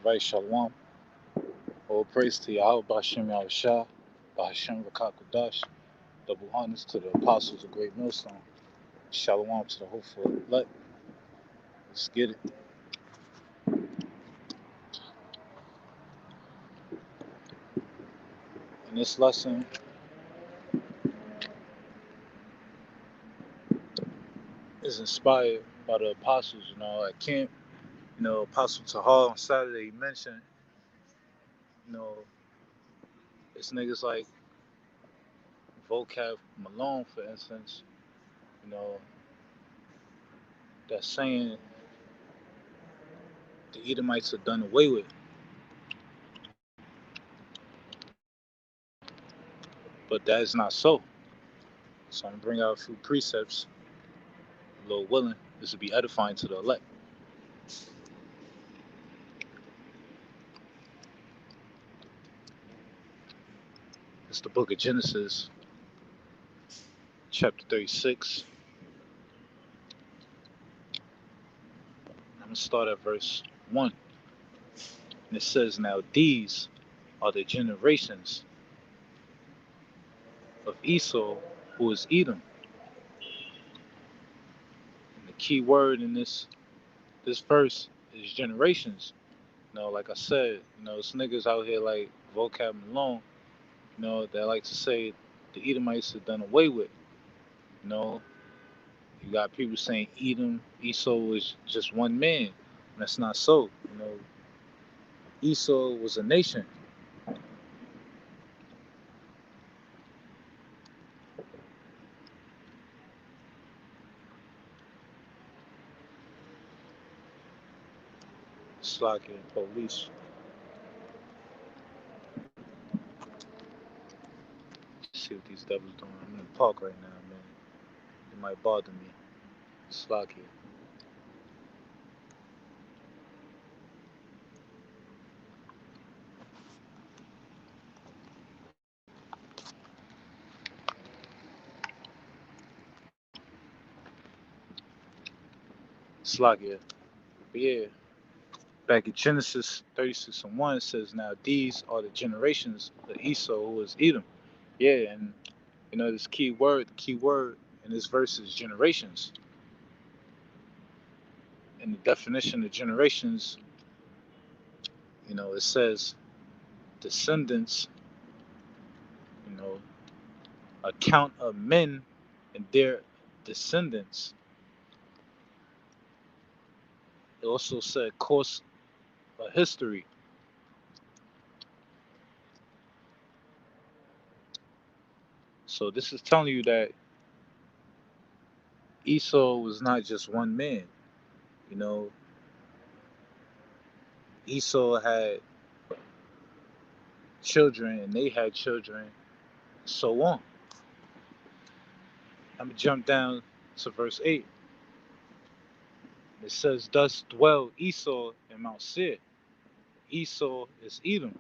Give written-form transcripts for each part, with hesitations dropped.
Right, Shalom. All praise to Yahawah, BAHASHAM, YAHAWASHI, BAHASHAM, QADASH. Double honors to the apostles of Great Millstone. Shalom to the hopeful elect. Let's get it. In this lesson is inspired by the apostles, at camp. Apostle Tahal on Saturday, he mentioned, you know, it's niggas like Vocab Malone, for instance, you know, that's saying the Edomites are done away with. But that is not so. So I'm going to bring out a few precepts, Lord willing. This will be edifying to the elect. It's the book of Genesis, chapter 36. I'm going to start at verse 1. And it says, now these are the generations of Esau, who is Edom. And the key word in this verse is generations. Like I said, it's niggas out here like Vocab Malone, that like to say the Edomites are done away with. You got people saying Esau was just one man. And that's not so. Esau was a nation. Slacking police. See what these devils doing. I'm in the park right now, man. It might bother me. Slacking. Slacking. But yeah, back in Genesis 36 and 1, it says, now these are the generations of Esau, who is Edom. Yeah, and this the key word in this verse is generations. And the definition of generations, it says descendants, a count of men and their descendants. It also said course of history. So this is telling you that Esau was not just one man. Esau had children and they had children, so on. I'm going to jump down to verse 8. It says, thus dwell Esau in Mount Seir. Esau is Edom.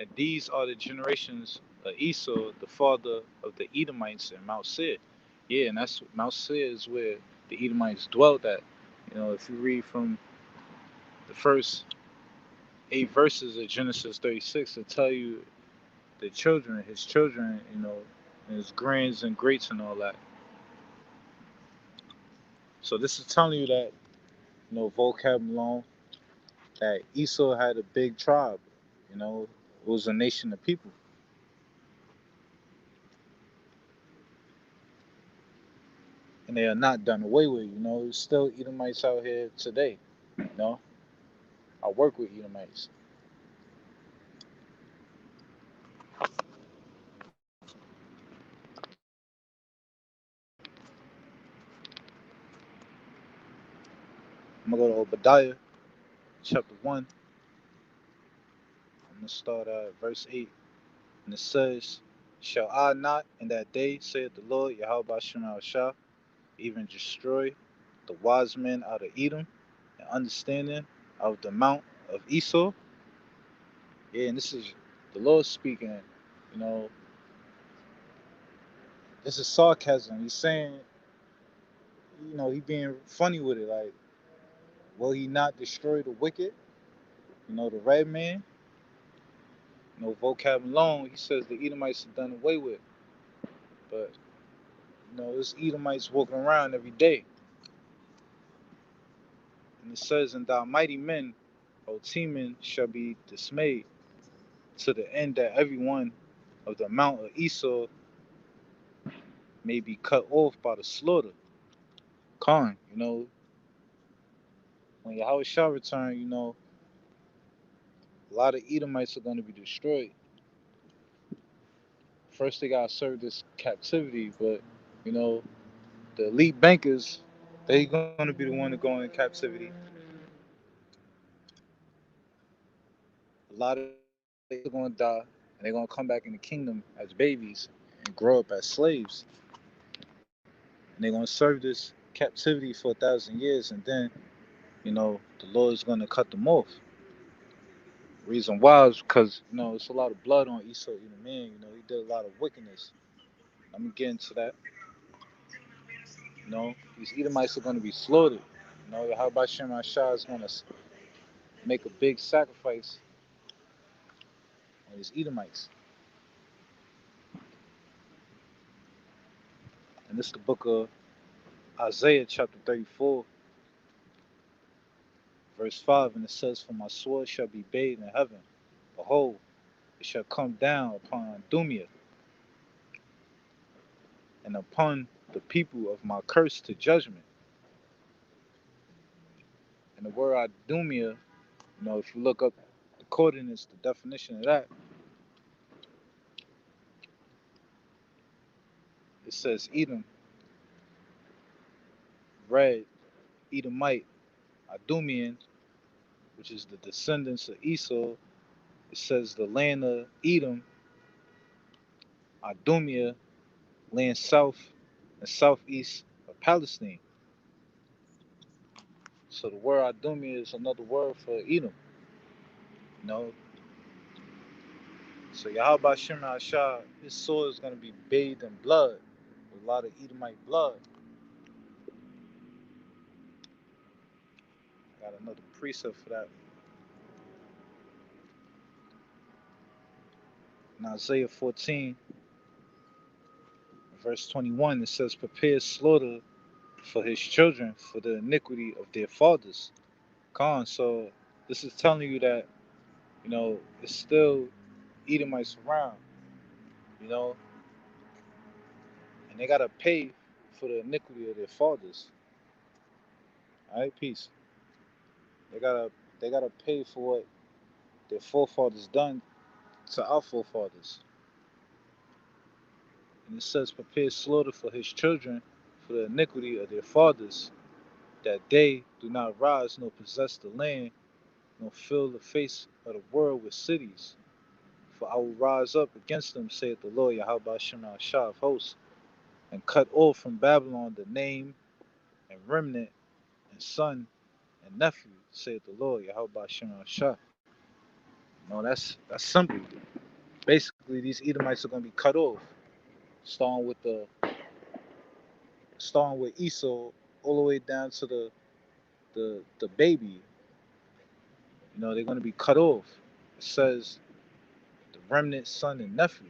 And these are the generations of Esau, the father of the Edomites in Mount Seir. Yeah, and that's Mount Seir is where the Edomites dwelt at. If you read from the first 8 verses of Genesis 36, it'll tell you his children, and his grands and greats and all that. So this is telling you that, Vocab Malone, that Esau had a big tribe. It was a nation of people. And they are not done away with. There's still Edomites out here today. I work with Edomites. I'm gonna go to Obadiah, chapter 1. I'm gonna start at verse 8. And it says, shall I not in that day, saith the Lord, YAHAWASHI, even destroy the wise men out of Edom, and understanding of the mount of Esau? Yeah, and this is the Lord speaking. This is sarcasm. He's saying, he being funny with it. Like, Will he not destroy the wicked? The red man, vocab alone, he says the Edomites are done away with. But, there's Edomites walking around every day. And it says, and thy mighty men, O Teman, shall be dismayed, to the end that every one of the mount of Esau may be cut off by the slaughter. Khan, when Yahawah return, a lot of Edomites are going to be destroyed. First, they got to serve this captivity, but, the elite bankers, they going to be the one to go in captivity. A lot of are going to die, and they're going to come back in the kingdom as babies and grow up as slaves. And they're going to serve this captivity for 1,000 years, and then, the Lord is going to cut them off. Reason why is because, it's a lot of blood on Esau, man. He did a lot of wickedness. Let me get into that. These Edomites are going to be slaughtered. Yahweh Shem Shah is going to make a big sacrifice on these Edomites. And this is the book of Isaiah, chapter 34, verse 5. And it says, for my sword shall be bathed in heaven. Behold, it shall come down upon Dumia and upon the people of my curse to judgment. And the word Idumea, if you look up the coordinates, the definition of that, it says Edom, red, Edomite, Idumean, which is the descendants of Esau. It says the land of Edom, Idumea, land south and southeast of Palestine. So the word Idumea is another word for Edom. You know, so Yahweh Shem Shah, his sword is going to be bathed in blood, with a lot of Edomite blood. Got another precept for that. In Isaiah 14, verse 21, it says, prepare slaughter for his children for the iniquity of their fathers. So this is telling you that, it's still Edomites around, you know, and they gotta pay for the iniquity of their fathers. All right, peace. They gotta pay for what their forefathers done to our forefathers. And it says, prepare slaughter for his children for the iniquity of their fathers, that they do not rise nor possess the land, nor fill the face of the world with cities. For I will rise up against them, saith the Lord, Yahweh Shem Shah of hosts, and cut off from Babylon the name and remnant and son and nephew, saith the Lord, Yahweh Shem Shah. That's simple. Basically, these Edomites are going to be cut off, starting with Esau all the way down to the baby. They're going to be cut off. It says the remnant son and nephew.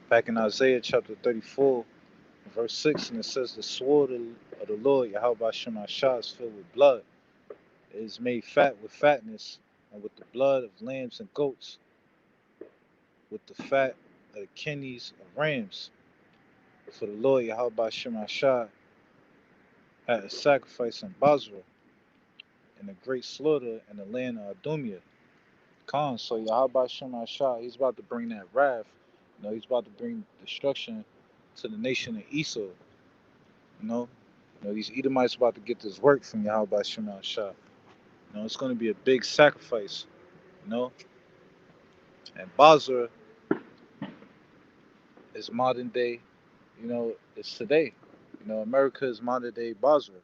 Back in Isaiah chapter 34, verse 6, and it says, the sword of the Lord, Yahweh Shem Shah, is filled with blood. It is made fat with fatness, and with the blood of lambs and goats, with the fat of the kidneys of rams. For the Lord, Yahweh Shem Shah, had a sacrifice in Basra, and a great slaughter in the land of Idumea. So Yahweh Shem Shah, he's about to bring that wrath. He's about to bring destruction to the nation of Esau. These Edomites about to get this work from Yahweh Shem Shah. It's going to be a big sacrifice. You know, and Basra is modern day. It's today. America is modern day Basra.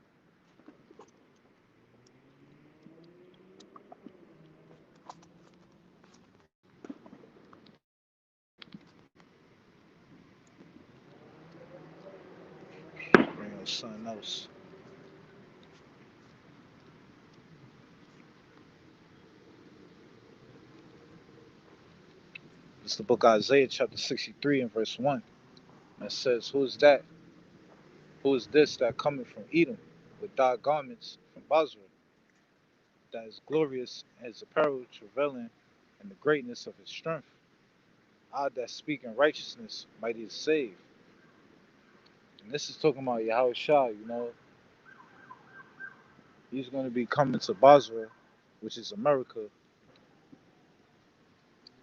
something else. It's the book of Isaiah, chapter 63, and verse 1. And it says, "Who is that? Who is this that cometh from Edom, with dark garments from Basra, that is glorious in his apparel, travailing in the greatness of his strength? I that speak in righteousness, mighty to save." And this is talking about Yahawashi, he's going to be coming to Basra, which is America,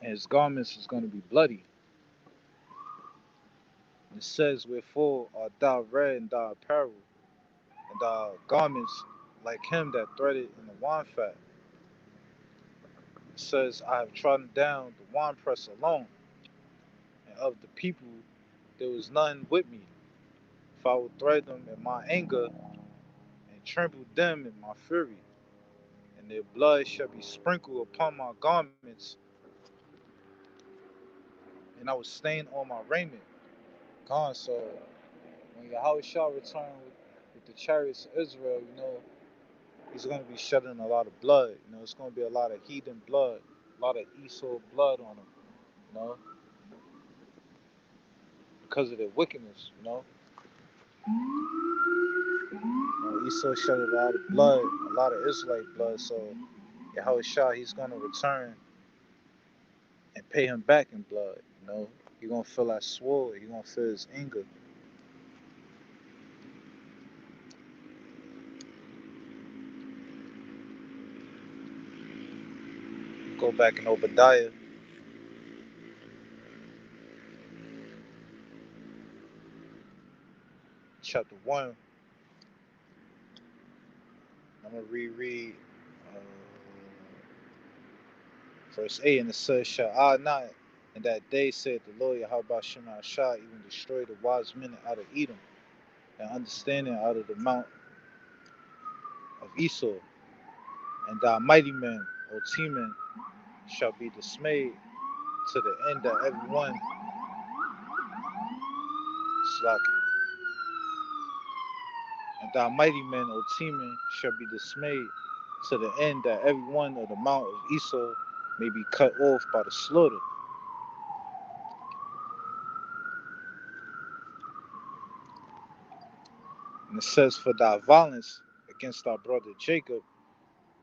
and his garments is going to be bloody. And it says, "Wherefore art thou red in thy apparel, and thy garments like him that threaded in the wine fat?" It says, "I have trodden down the winepress alone, and of the people there was none with me. If I will thread them in my anger, and trample them in my fury, and their blood shall be sprinkled upon my garments, and I will stain all my raiment." Gone. So when Yahweh shall return with the chariots of Israel, he's going to be shedding a lot of blood. It's going to be a lot of heathen blood, a lot of Esau blood on him, you know, because of their wickedness. Esau shed a lot of blood, a lot of Israelite blood. So Yahweh Shah, he's going to return and pay him back in blood. He's going to feel that sword. He's going to feel his anger. Go back in Obadiah, chapter 1. I'm going to reread uh, verse 8. And it says, "Shall I not in that day, said the Lord, YAHAWASHI, even destroy the wise men out of Edom, and understanding out of the mount of Esau, and thy mighty men, O Teman, shall be dismayed to the end that everyone slack. And thy mighty men, O Teman, shall be dismayed to the end that every one of the mount of Esau may be cut off by the slaughter." And it says, "For thy violence against thy brother Jacob,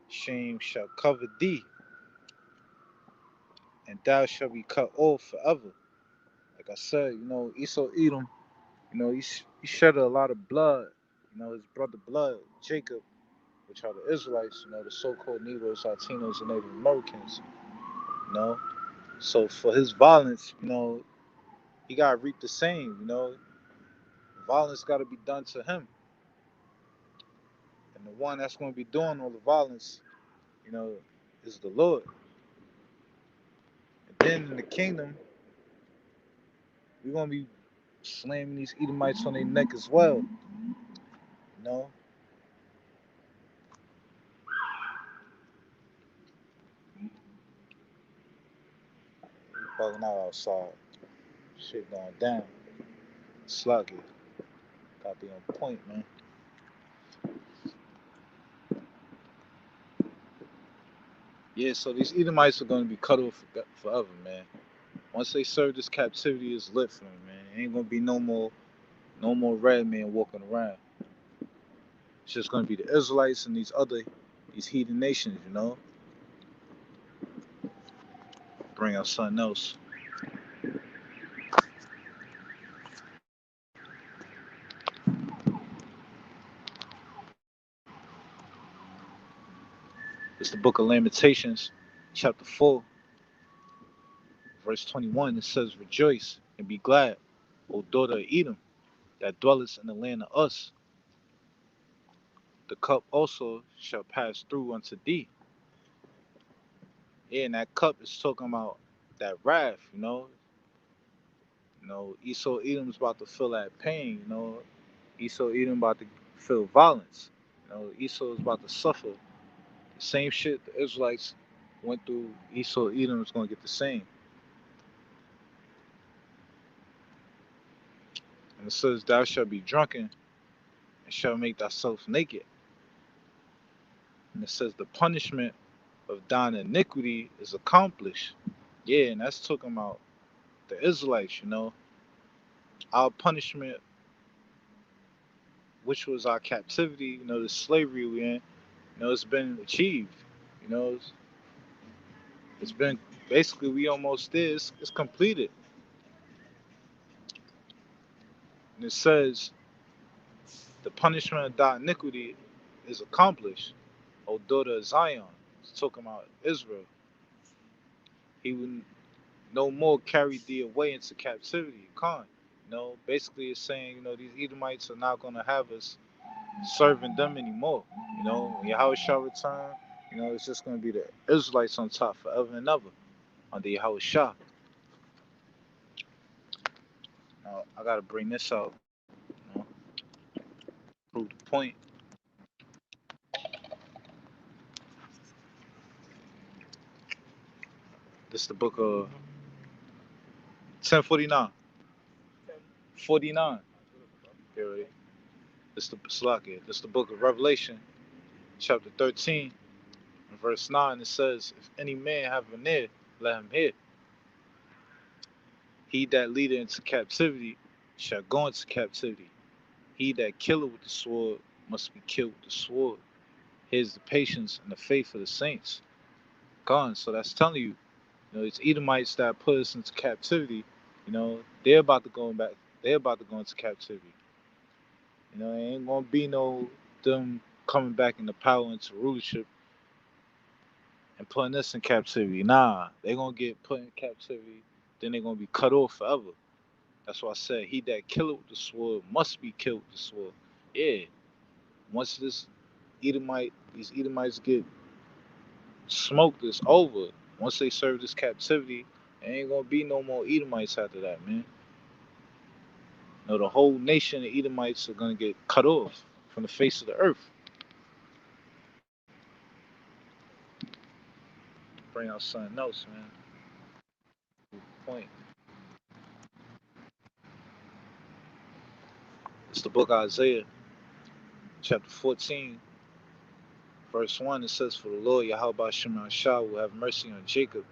shame shall cover thee, and thou shalt be cut off forever." Like I said, Esau Edom, he shed a lot of blood, his brother blood, Jacob, which are the Israelites, the so-called Negroes, Latinos, and Native Americans, you know. So for his violence, he got to reap the same. Violence got to be done to him. And the one that's going to be doing all the violence, you know, is the Lord. And then in the kingdom, we're going to be slamming these Edomites on their neck as well. You know? We bugging out outside. Shit going down. Sluggy. Gotta be on point, man. Yeah, so these Edomites are going to be cut off forever, man. Once they serve this captivity, is lit for them, man. It ain't going to be no more red men walking around. It's just going to be the Israelites and these heathen nations. Bring out something else. It's the book of Lamentations, chapter 4, verse 21. It says, "Rejoice and be glad, O daughter of Edom, that dwellest in the land of Us. The cup also shall pass through unto thee." Yeah, and that cup is talking about that wrath, Esau Edom's about to feel that pain. Esau Edom about to feel violence. Esau is about to suffer the same shit the Israelites went through. Esau Edom is going to get the same. And it says, "Thou shalt be drunken and shall make thyself naked. And it says the punishment of thine iniquity is accomplished. Yeah, and that's talking about the Israelites, our punishment, which was our captivity, the slavery we in, it's been achieved. You know, it's been basically we almost there. It's completed. And it says the punishment of thy iniquity is accomplished, O daughter of Zion. It's talking about Israel. He will no more carry thee away into captivity. You can't. Basically it's saying, these Edomites are not gonna have us serving them anymore. When Yahweh shall return, it's just gonna be the Israelites on top forever and ever under Yahweh Shah. Now I gotta bring this out, you know, prove the point. This is the book of 1049. 49. Here it is. This is the book of Revelation, chapter 13, and verse 9. It says, if any man have an ear, let him hear. He that leadeth into captivity shall go into captivity. He that killeth with the sword must be killed with the sword. Here's the patience and the faith of the saints. Gone. So that's telling you, it's Edomites that put us into captivity. They're about to go back. They're about to go into captivity. It ain't gonna be no them coming back into power, into rulership, and putting us in captivity. Nah, they're gonna get put in captivity. Then they're gonna be cut off forever. That's why I said, he that killeth with the sword must be killed with the sword. Yeah. Once these Edomites get smoked, it's over. Once they serve this captivity, there ain't gonna be no more Edomites after that, man. The whole nation of Edomites are gonna get cut off from the face of the earth. Bring out something else, man. Point. It's the book of Isaiah, chapter 14, verse 1. It says, for the Lord YAHAWASHI will have mercy on Jacob,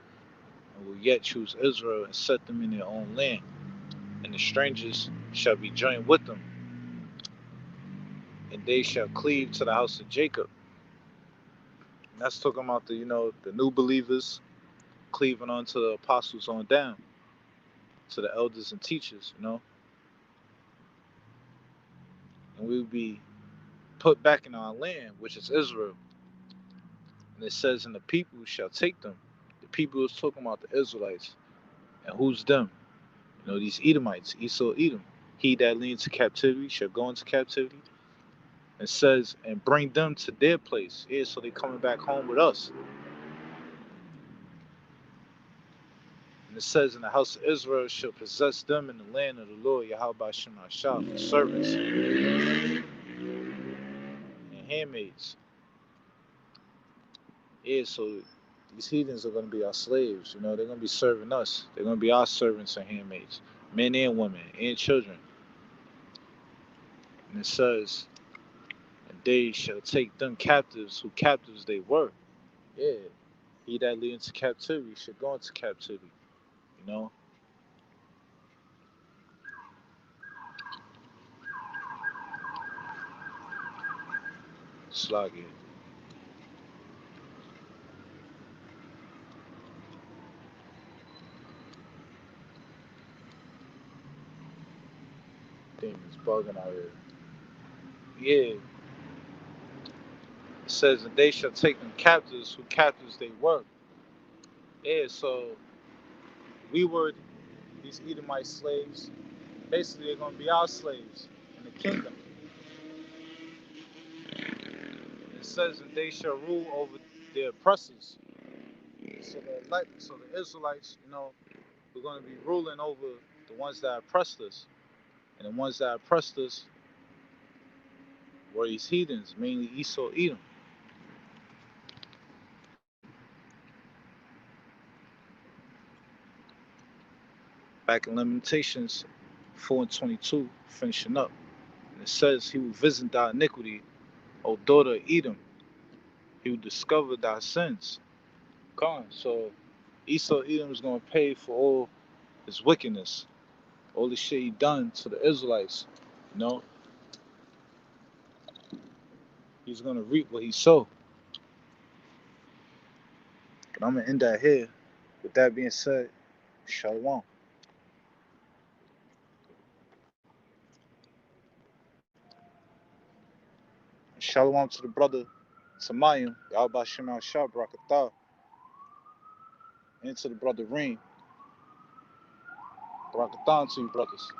and will yet choose Israel and set them in their own land. And the strangers shall be joined with them, and they shall cleave to the house of Jacob. And that's talking about the new believers cleaving onto the apostles on down, to the elders and teachers. And we will be put back in our land, which is Israel. And it says, and the people shall take them. The people is talking about the Israelites. And who's them? These Edomites, Esau, Edom. He that leads to captivity shall go into captivity. And says, and bring them to their place. Yeah, so they coming back home with us. And it says, in the house of Israel shall possess them in the land of the Lord, YAHAWASHI, for servants and handmaids. Yeah, so these heathens are going to be our slaves. They're going to be serving us. They're going to be our servants and handmaids, men and women and children. And it says, and they shall take them captives, who captives they were. Yeah, he that lead into captivity should go into captivity. You know, sluggy. Things bugging out here. Yeah, it says, and they shall take them captives, who captives they were. Yeah, so we were these Edomite slaves. Basically, they're going to be our slaves in the kingdom. It says, and they shall rule over their oppressors. So the Israelites, we're going to be ruling over the ones that oppressed us. And the ones that oppressed us were these heathens, mainly Esau, Edom. Back in Lamentations 4 and 22, finishing up. And It says he will visit thy iniquity, O daughter of Edom. He will discover thy sins. Come, so Esau Edom is going to pay for all his wickedness, all the shit he done to the Israelites. You know, he's going to reap what he sowed. But I'm going to end that here. With that being said, Shalom. Shalom to the brother Tamayim, BAHASHAM al-Shah, Barakatah, and to the brother Reem. Barakatah to you brothers.